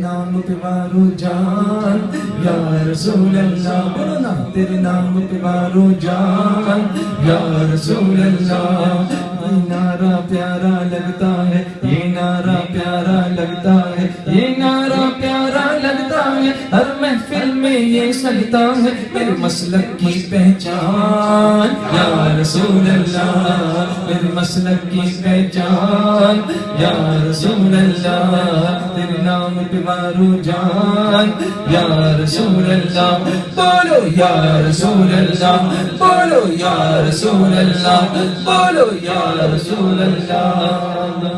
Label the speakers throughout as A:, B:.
A: نام پہ وارو جان یا رسول اللہ، بولو نا تیرے نام پہ وارو جان یا رسول اللہ۔ یہ نعرہ پیارا لگتا ہے، یہ نعرہ پیارا لگتا ہے، یہ نعرہ پیارا لگتا ہے، ہر محفل میں یہ سجتا ہے، میرے مسلک کی پہچان یا رسول اللہ، میرے مسلک کی پہچان یا رسول اللہ، تیرے نام پہ وارو جان یا رسول اللہ، بولو یا رسول اللہ، بولو یا رسول اللہ، بولو یا رسول اللہ۔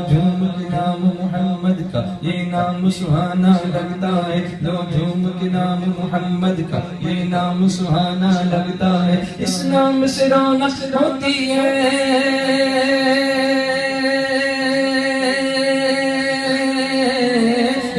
A: جھوم کے نام محمد کا یہ نام سہانا لگتا ہے، لو جھوم کے نام محمد کا یہ نام سہانا لگتا ہے، اس نام سے رونق ہوتی ہے،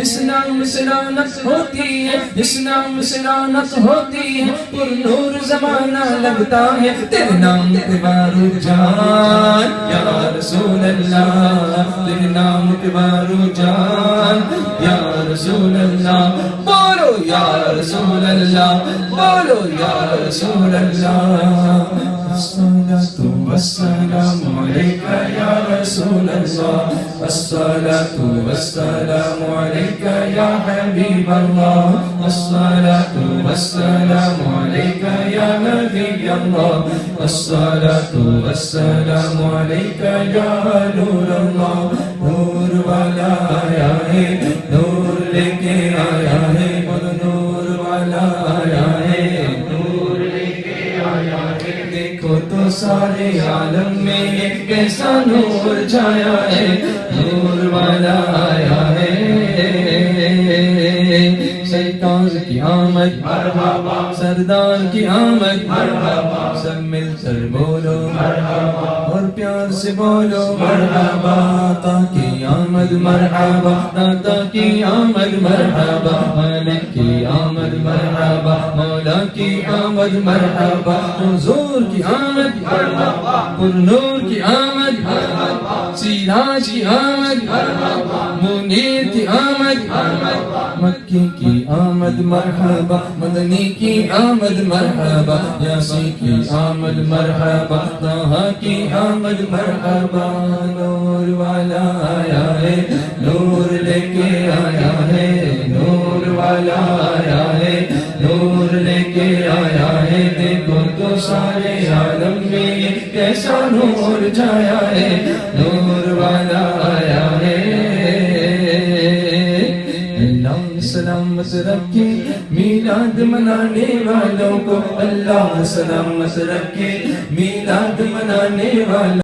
A: اس نام سے رونق ہوتی ہے، اس نام سے رونق ہوتی ہے، پر نور زمانہ لگتا ہے، تیرے نام پہ وارو جان یا رسول اللہ، تیرے نام پہ وارو جان یا رسول اللہ، بولو یا رسول اللہ، بولو یا رسول اللہ۔ الصلاة والسلام عليك يا رسول الله، الصلاة والسلام عليك يا حبيب الله، الصلاة والسلام عليك يا نبي الله، الصلاة والسلام عليك يا نور الله۔ نور والا آیا ہے، نور لے کے آیا ہے، نور والا آیا ہے، نور لے کے آیا ہے، دیکھو تو سارے عالم میں ایک کیسا نور چھایا ہے، نور والا آیا ہے۔ سرکار کی آمد مرحبا، سردار کی آمد مرحبا، سب مل کر بولو مرحبا، اور پیار سے بولو مرحبا، آقا کی آمد مرحبا، داتا کی آمد مرحبا، مالک کی آمد مرحبا، مولا کی آمد مرحبا، حضور کی آمد مرحبا، پر نور کی آمد مرحبا، سراج کی آمد مرحبا، منیر کی آمد مرحبا، مکی کی آمد مرحبا، مدنی کی آمد مرحبا، یاسی کی آمد مرحبا، طہ کی آمد مرحبا۔ نور والا آیا ہے، نور لے کے آیا ہے، نور والا آیا ہے، نور لے کے آیا ہے، دیکھو تو سارے عالم میں یہ کیسا نور چھایا ہے، نور والا آیا ہے۔ اللہ سلامت رکھے میلاد منانے والوں کو، اللہ سلامت رکھے میلاد منانے والوں